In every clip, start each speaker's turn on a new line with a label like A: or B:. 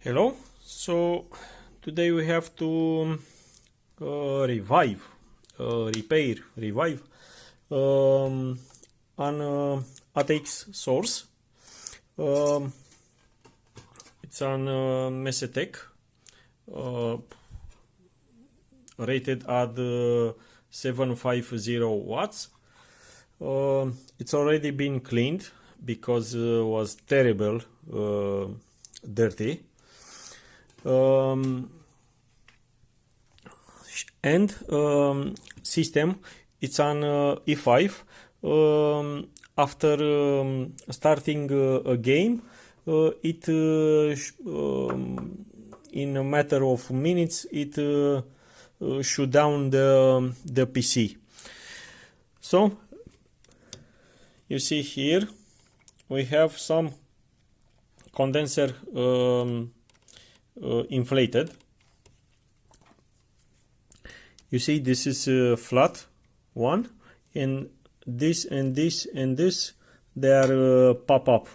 A: Hello, so today we have to revive, revive an ATX source. It's an MS-N750 rated at 750 watts. It's already been cleaned because it was terrible dirty. System, it's an E5. After starting a game, it in a matter of minutes it shut down the PC. So you see here we have some condenser inflated. You see this is a flat one, and this and this and this, they are pop up.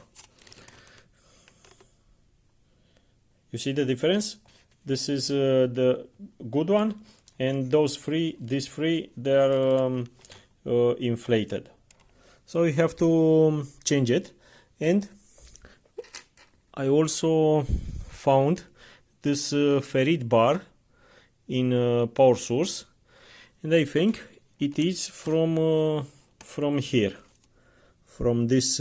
A: You see the difference? This is the good one, and those three, these three, they are inflated. So you have to change it. And I also found this ferrite bar in power source, and I think it is from here, from this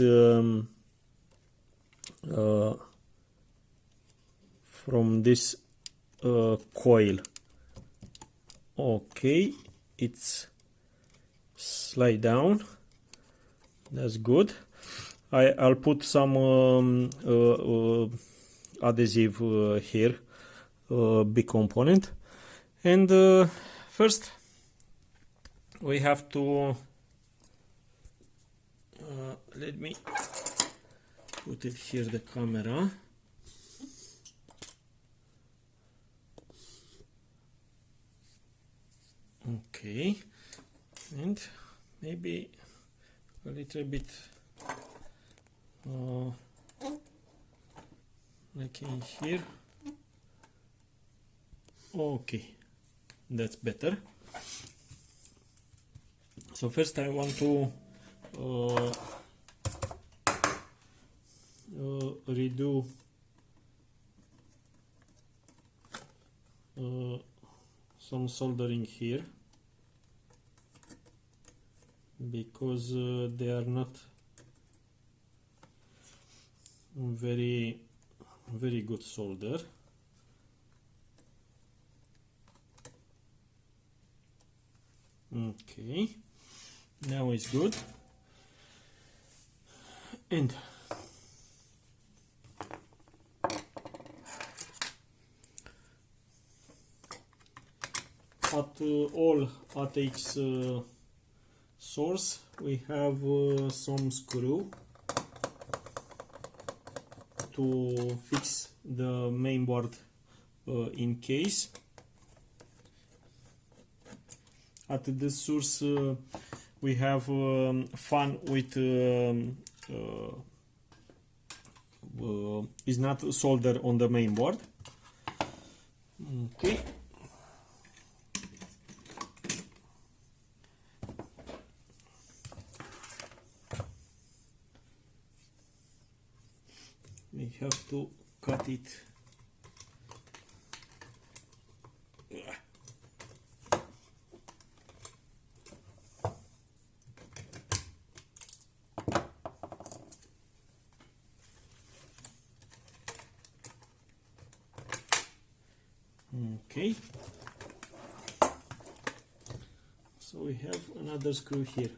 A: coil. Okay, it's slide down. That's good. I'll put some adhesive here, big component. And first we have to let me put it here, the camera. Okay, and maybe a little bit like in here. Okay, that's better. So first I want to redo some soldering here, because they are not very good solder. Okay, now it's good. And at all ATX source we have some screw to fix the main board in case. At this source we have fan with is not soldered on the main board. Okay. We have to cut it. Okay, so we have another screw here.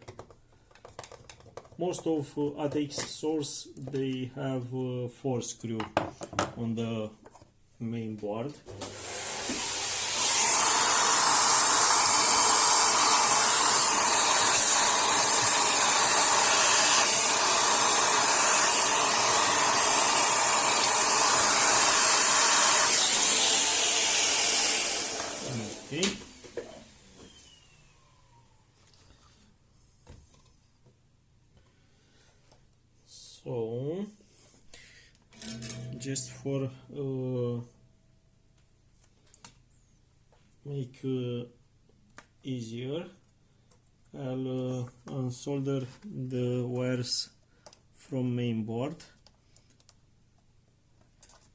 A: Most of ATX source, they have 4 screws on the main board. Okay. So just for make easier, I'll unsolder the wires from main board.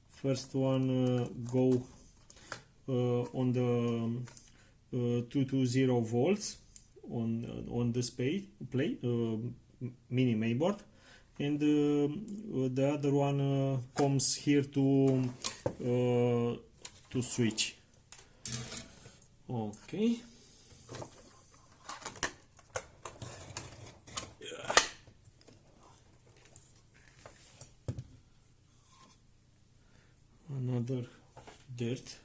A: First one go on the 220 volts on this plate mini mainboard, and the other one comes here to switch. Okay. Another dirt.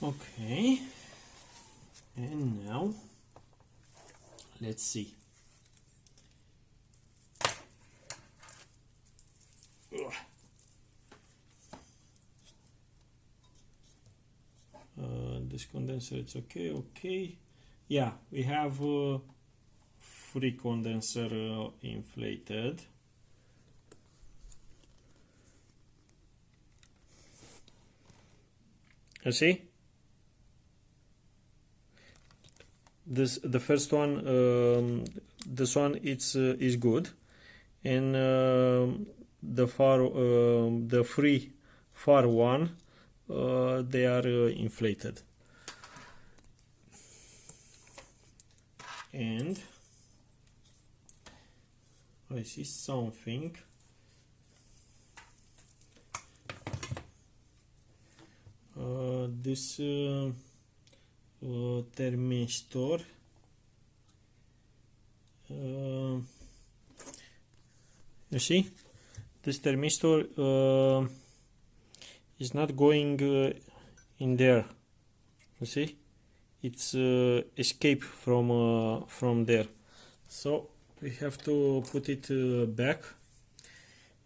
A: Okay, and now let's see. This condenser, it's okay. Okay, yeah, we have free condenser inflated. You see? The first one, this one is good, and the free far one, they are inflated. And I see something. This thermistor you see, this thermistor is not going in there. You see, it's escape from there, so we have to put it back.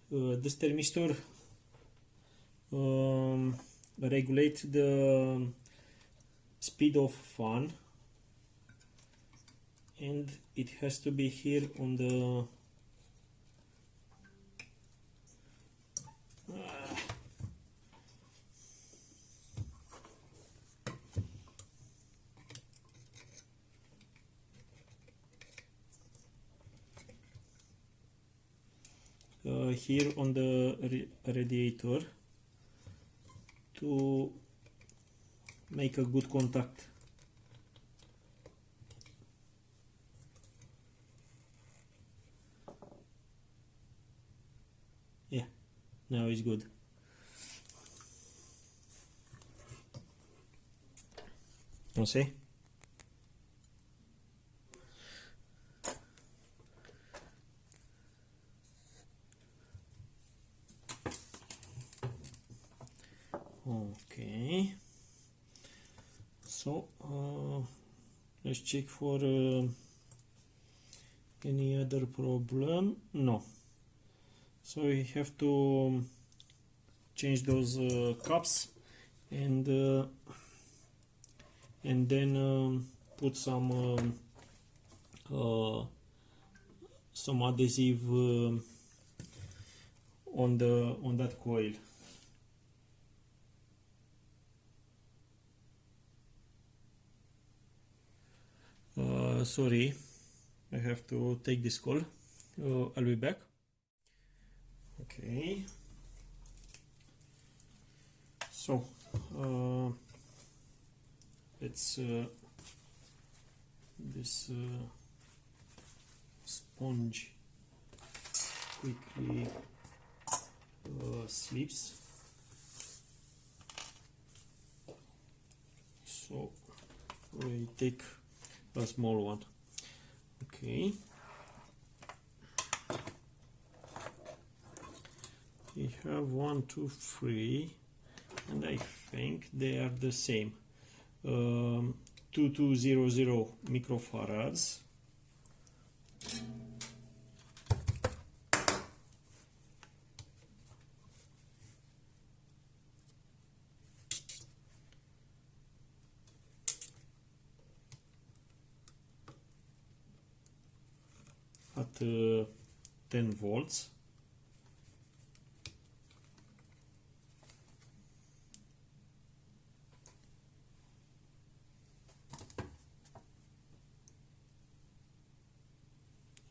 A: This thermistor regulate the speed of fan, and it has to be here on the here on the radiator to make a good contact. Yeah, now it's good. You see? Okay, so let's check for any other problem. No, so we have to change those caps, and then put some adhesive on that coil. Sorry, I have to take this call. I'll be back. Okay, so let's this sponge quickly slips, so we take a small one. Okay. We have 1, 2, 3, and I think they are the same. 2200 microfarads. At 10 volts.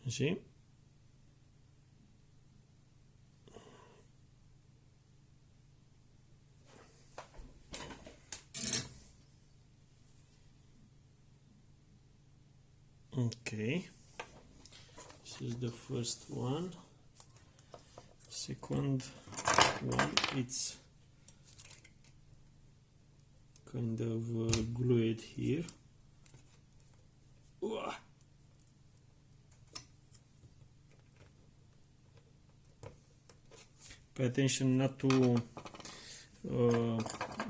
A: See? Okay. This is the first one. Second one, it's kind of glued here. Ooh. Pay attention not to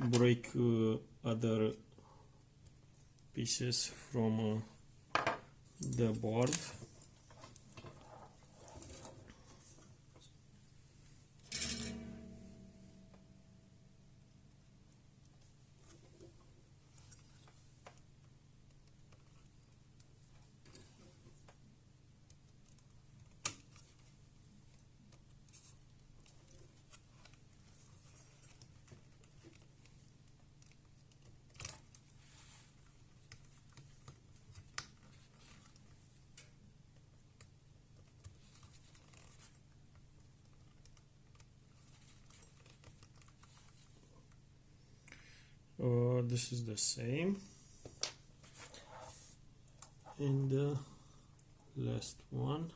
A: break other pieces from the board. This is the same, and the last one.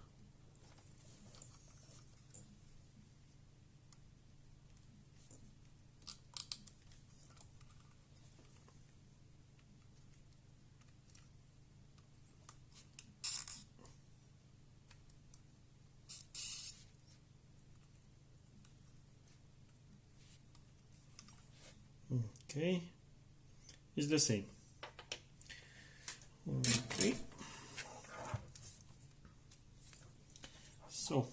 A: Okay. Is the same. Okay. So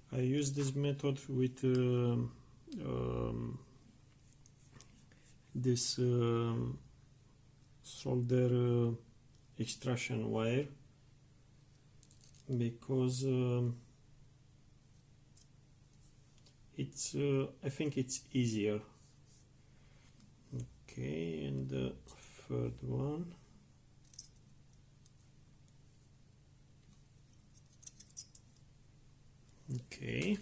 A: I use this method with this solder extraction wire because it's I think it's easier. Okay, and the third one. Okay.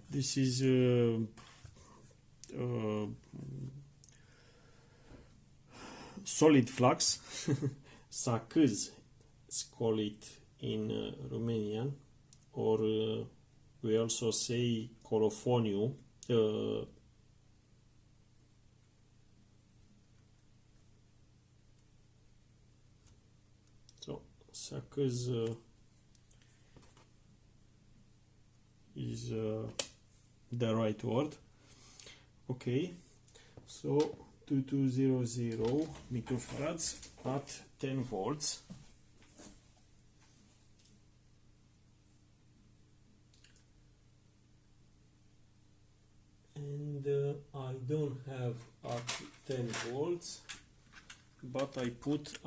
A: This is solid flux, sakız, call it in Romanian, or we also say colophoniu. So sakız is the right word. Okay, so 2200 microfarads at 10 volts. And I don't have at 10 volts, but I put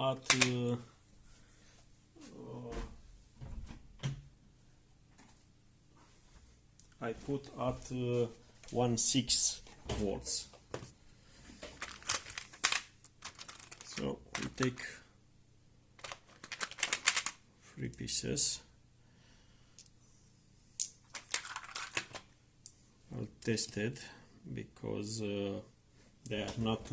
A: at 1.6 volts. So we take 3 pieces. I'll test it because they are not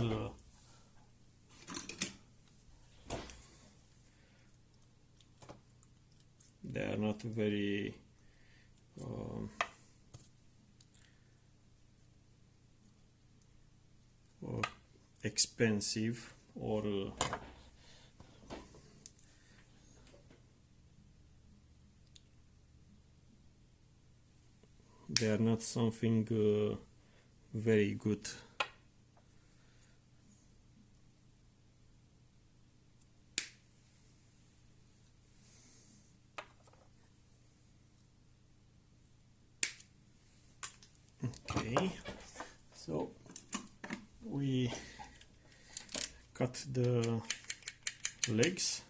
A: very expensive, or they are not something very good. Okay, so we cut the legs,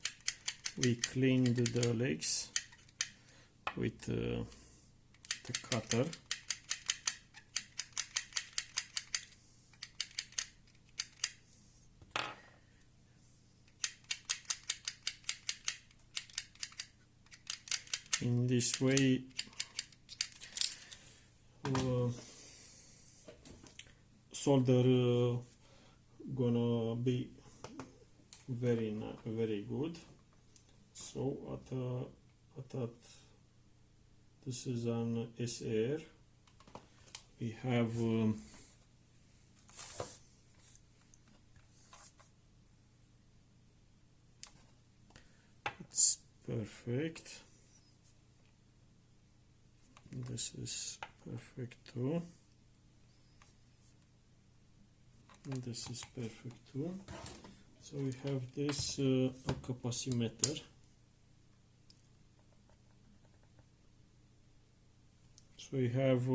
A: we cleaned the legs with the cutter. In this way, solder gonna be very good. So at this is an SR. We have it's perfect. This is perfect too. And this is perfect too. So we have this a capacimeter. So we have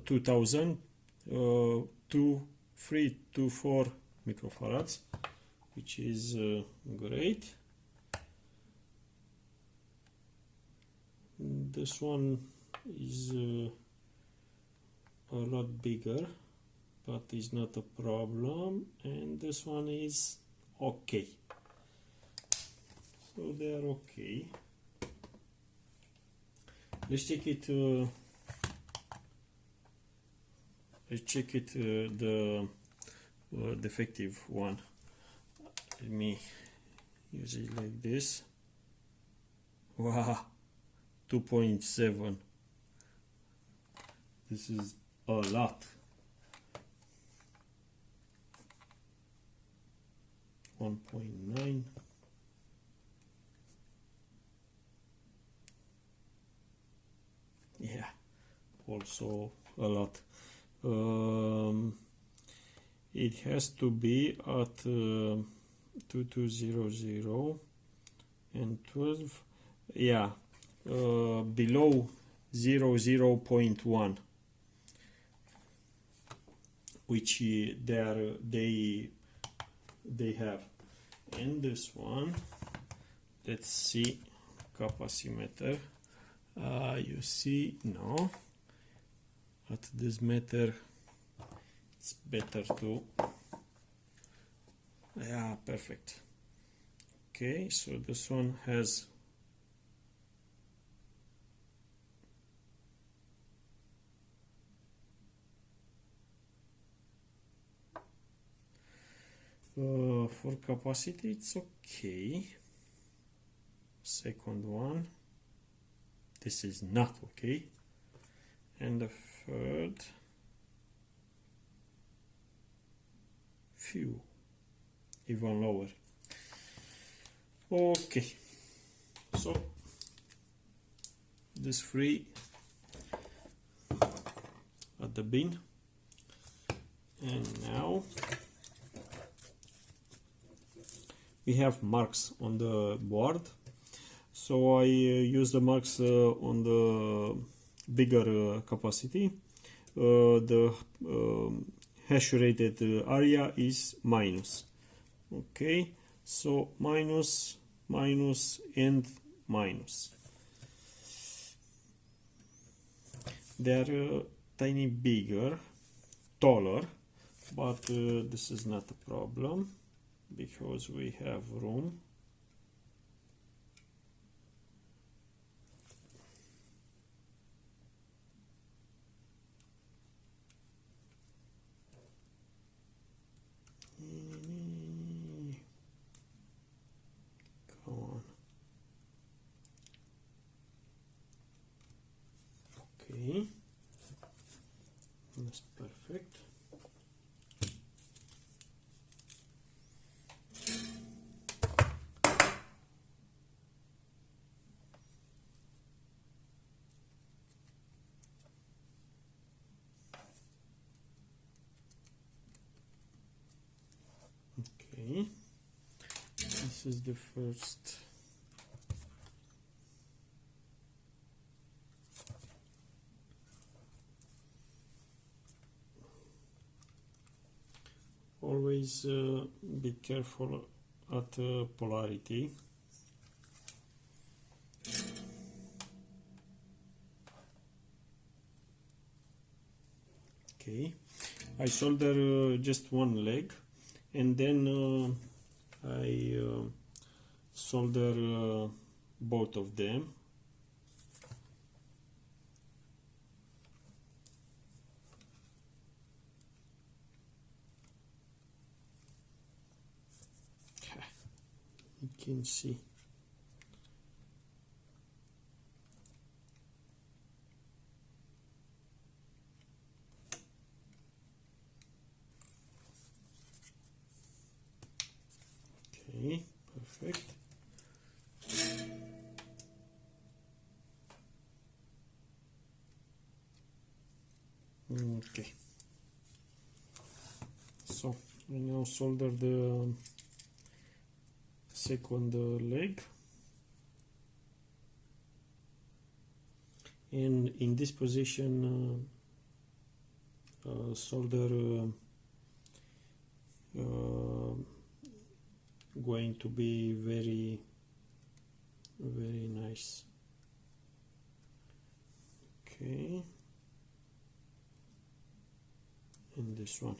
A: 2000 324 microfarads, which is great. This one is a lot bigger, but is not a problem, and this one is okay. So they are okay. Let's check it. Let's check it. The defective one. Let me use it like this. Wow, 2.7. This is a lot. 1.9. Yeah, also a lot. It has to be at 2200 and 12. Yeah, below 0.1, which they have. And this one, let's see, capacimeter. You see, no, at this meter it's better to, yeah, perfect. Okay, so this one has for capacity it's okay. Second one, this is not okay, and the third, phew, even lower. Okay, so this three at the bin, and now we have marks on the board. So I use the marks on the bigger capacity. The hash rated area is minus. Okay, so minus, minus, and minus. They are tiny bigger, taller, but this is not a problem because we have room. Come on. Okay, that's perfect. Okay, this is the first. Always be careful at polarity. Okay, I solder just one leg, and then I solder both of them. You can see. Okay, perfect. Okay. So I now solder the second leg, and in this position solder going to be very nice. Okay, and this one.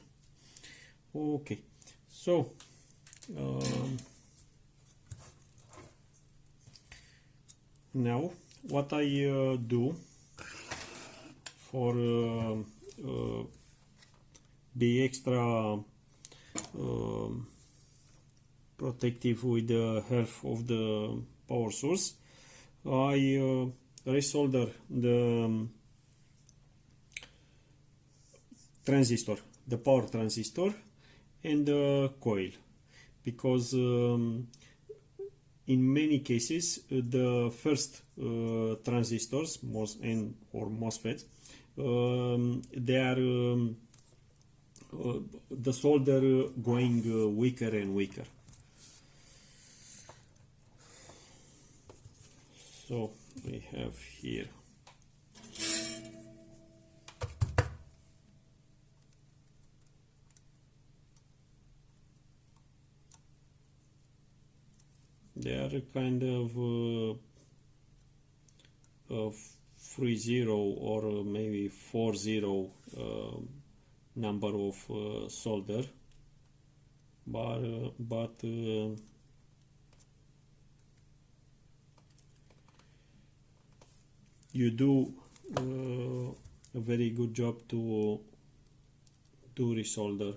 A: Okay, so now what I do for be extra protective with the help of the power source, I resolder the transistor, the power transistor, and the coil, because in many cases the first transistors, or MOSFETs, they are the solder going weaker and weaker. So we have here they are kind of 30 or maybe 40 number of solder, but you do a very good job to resolder.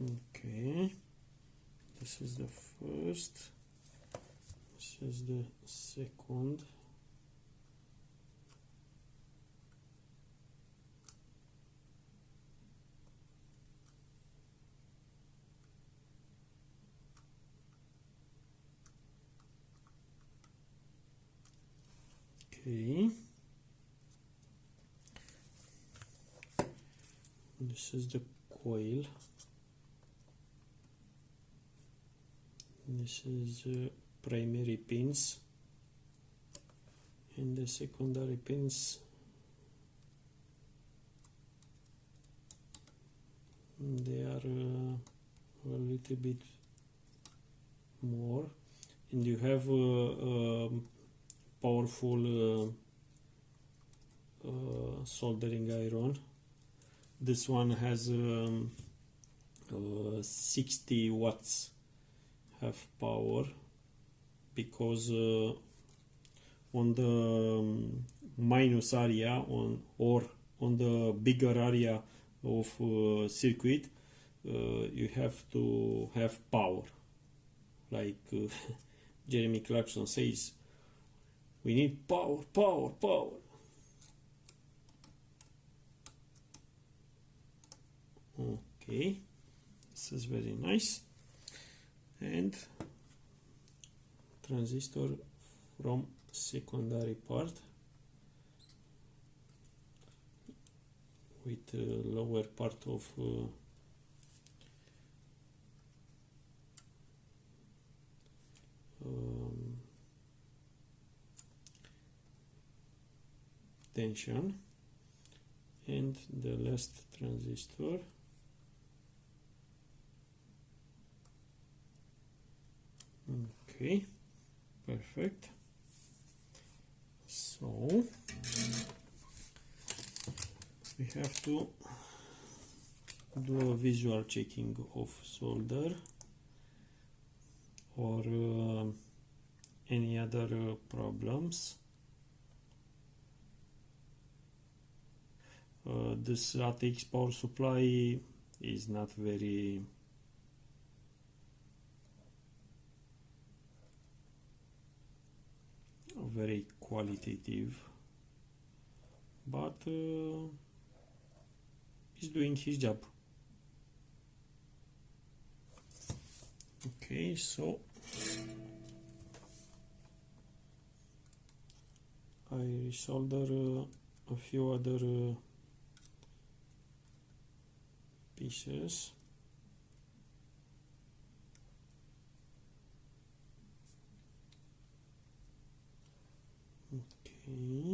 A: Okay, this is the first, this is the second. Okay, this is the coil. This is primary pins, and the secondary pins, they are a little bit more, and you have powerful soldering iron. This one has 60 watts have power, because on the minus area or on the bigger area of circuit, you have to have power, like Jeremy Clarkson says, we need power, power, power. Okay, this is very nice. And transistor from secondary part with lower part of tension, and the last transistor okay, perfect. So we have to do a visual checking of solder or any other problems. This ATX power supply is not very qualitative, but he's doing his job. Okay, so I solder a few other pieces. Okay.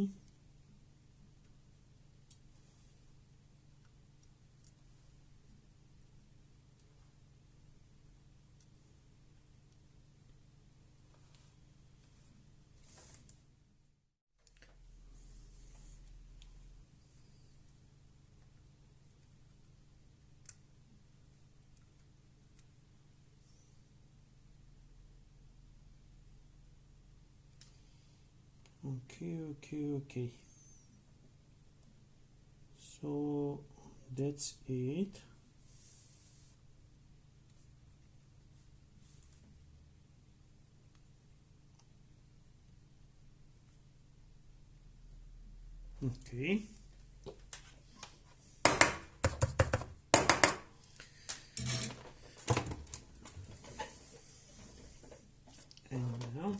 A: Okay. So that's it. Okay. And now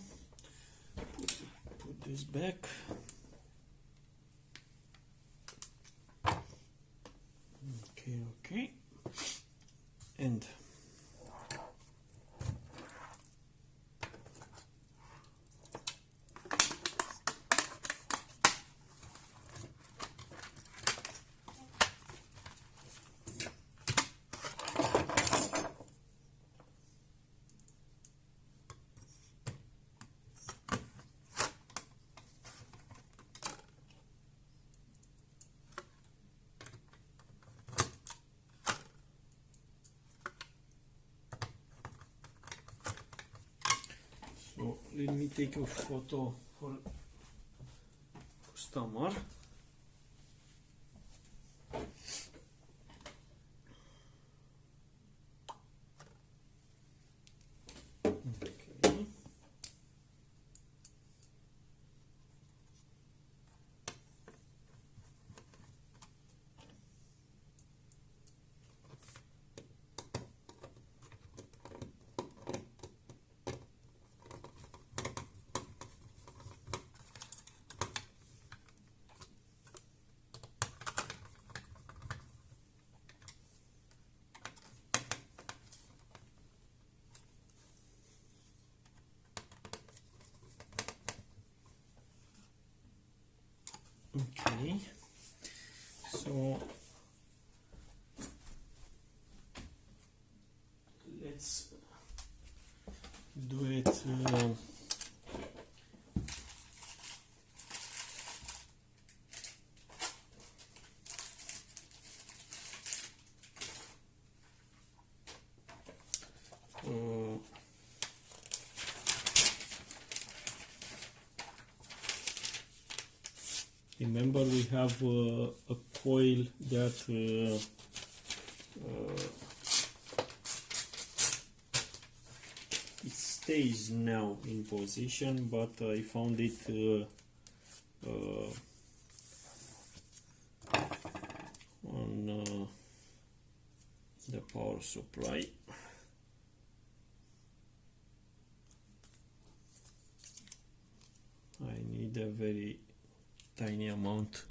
A: put this back. Okay. And so let me take a photo for customer. Okay, so let's do it remember we have a coil that it stays now in position, but I found it on the power supply. I need a very tiny amount.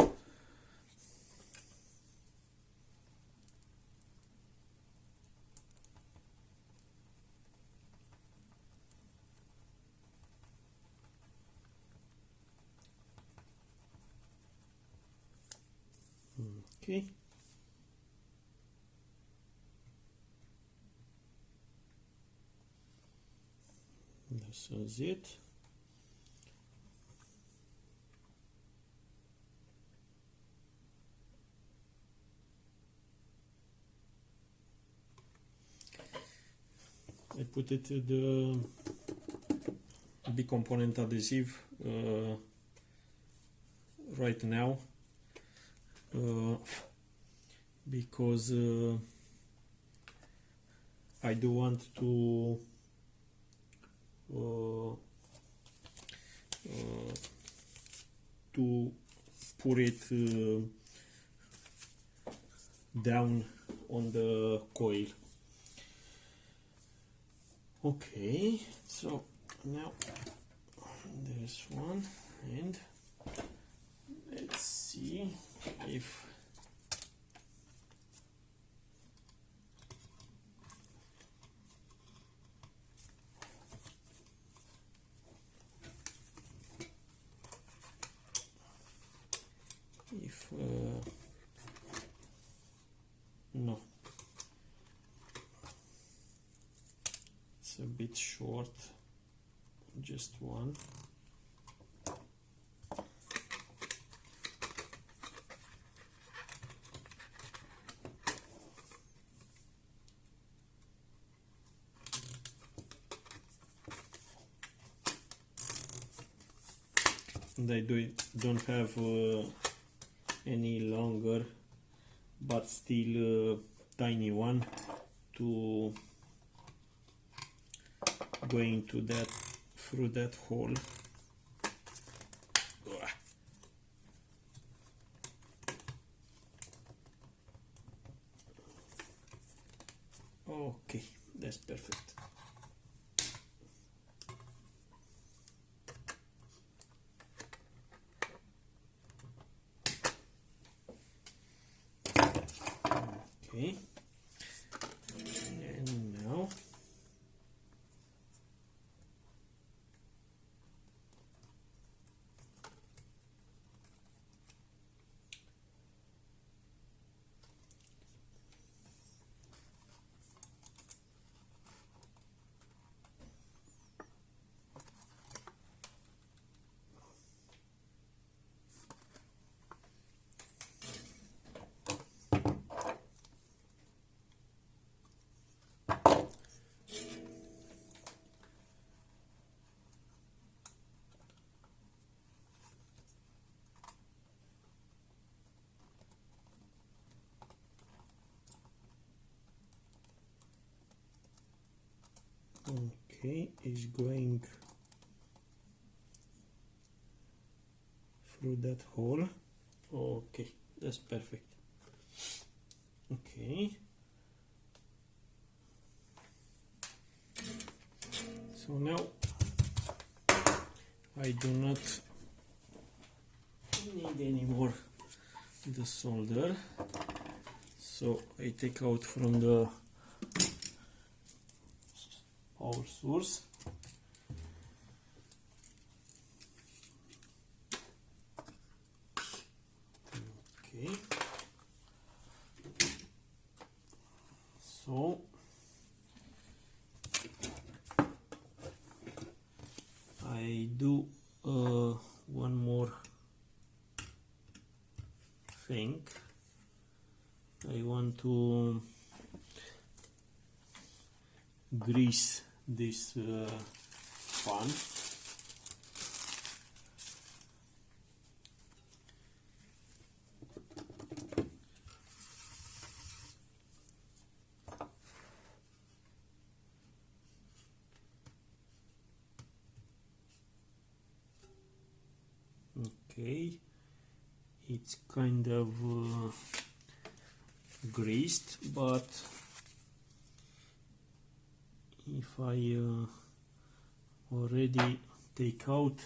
A: Okay. This is it. I put it to the big component adhesive right now because I do want to put it down on the coil. Okay, so now this one, and let's see if no, it's a bit short, just one. And I don't have any longer, but still tiny one to go into that through that hole. Okay, that's perfect. Okay, and now okay, is going through that hole. Okay, that's perfect. Okay, so now I do not need any more the solder, so I take out from the power source. Okay, so do one more thing. I want to grease this fan. Okay, it's kind of greased, but if I already take out,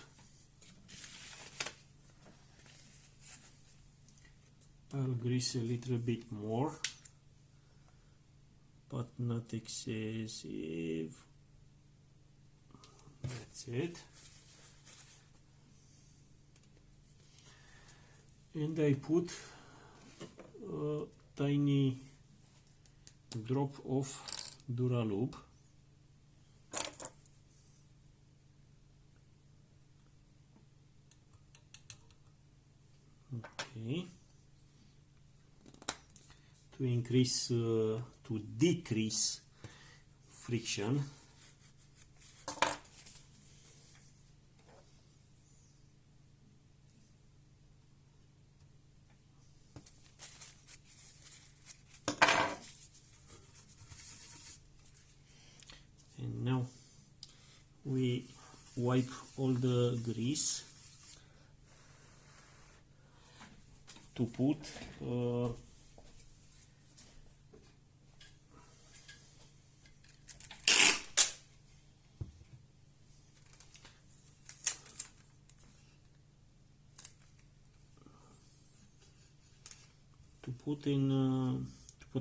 A: I'll grease a little bit more, but not excessive. That's it. And I put a tiny drop of Duralube. Okay. To increase, to decrease friction. And now we wipe all the grease to put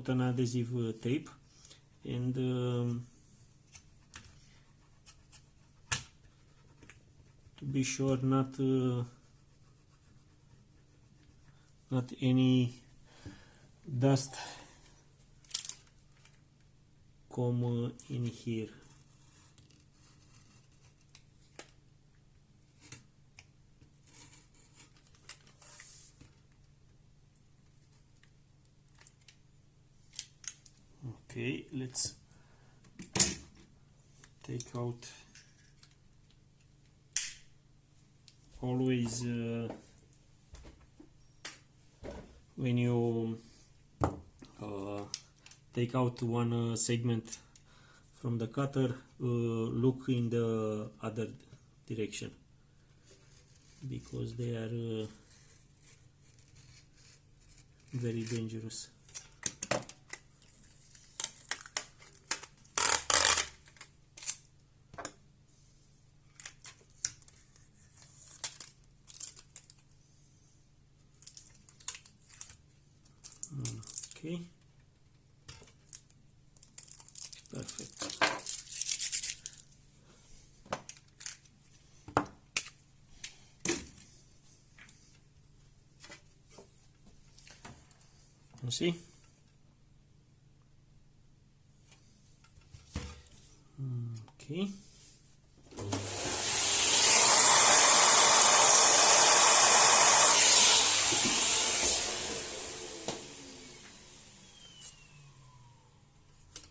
A: an adhesive tape, and to be sure not any dust come in here. Okay, let's take out. Always when you take out one segment from the cutter, look in the other direction, because they are very dangerous. Okay, perfect. You see? Okay.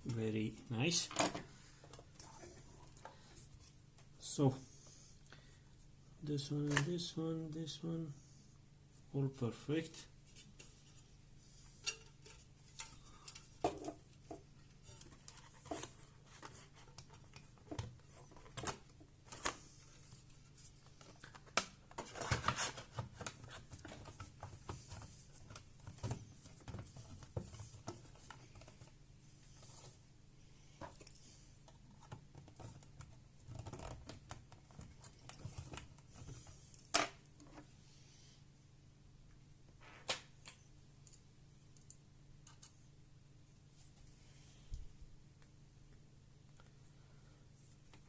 A: Very nice. So this one, all perfect.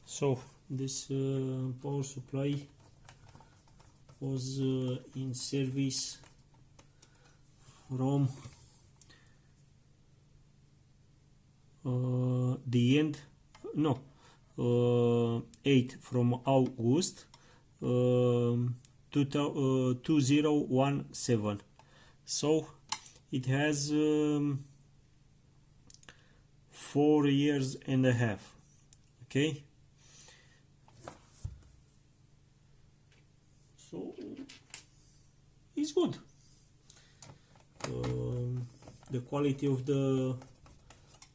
A: So this power supply was in service from the end, no, 8 from August 2017. So it has 4 years and a half. Okay, so it's good. The quality of the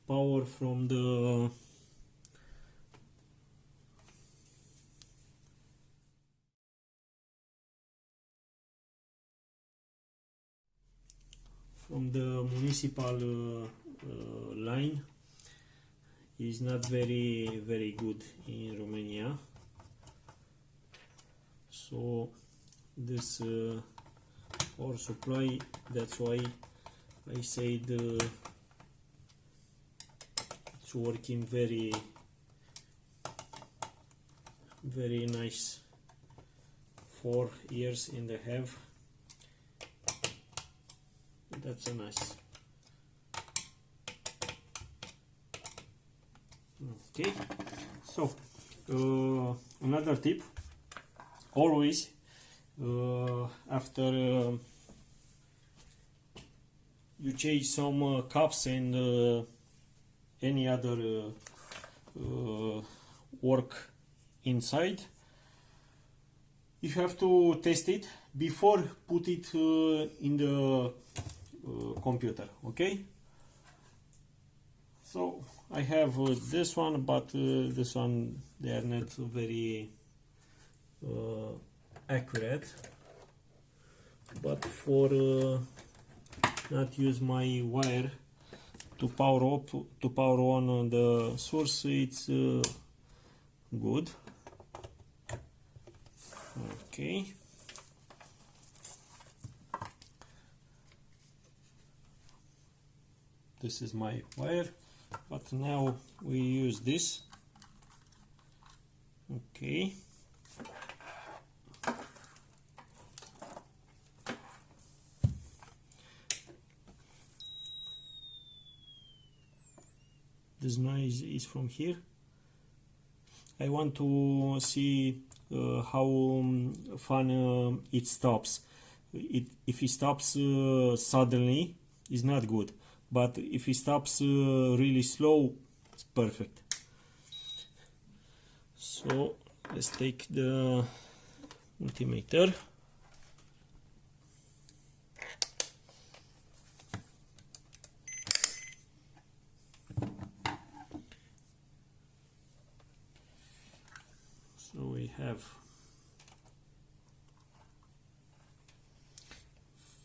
A: power from the municipal line is not very good in Romania. So this power supply, that's why I said it's working very nice. 4 years and a half. That's a nice. Okay, so another tip: always after you change some cups and any other work inside, you have to test it before put it in the computer. Okay, so I have this one, but this one, they are not very accurate. But for not use my wire to power up, to power on the source, it's good. Okay. This is my wire, but now we use this. Okay. This noise is from here. I want to see how fan it stops. If it stops suddenly, it's not good. But if it stops really slow, it's perfect. So let's take the multimeter. So we have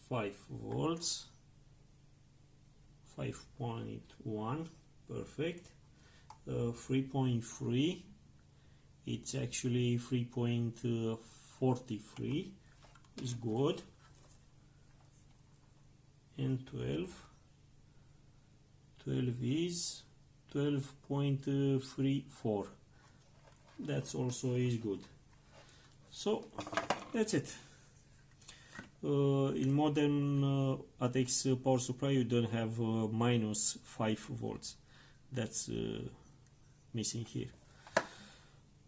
A: 5 volts. 5.1, perfect. 3.3, it's actually 3.43, is good. And 12 is 12.34, that's also is good. So that's it. In modern ATX power supply, you don't have minus 5 volts. That's missing here.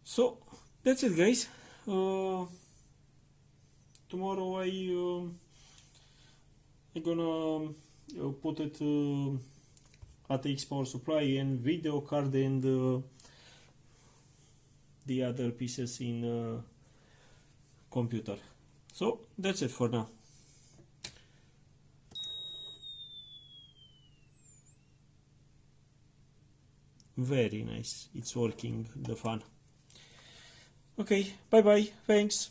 A: So that's it, guys. Tomorrow I'm gonna put it ATX power supply and video card and the other pieces in computer. So that's it for now. Very nice. It's working, the fan. Okay, bye bye. Thanks.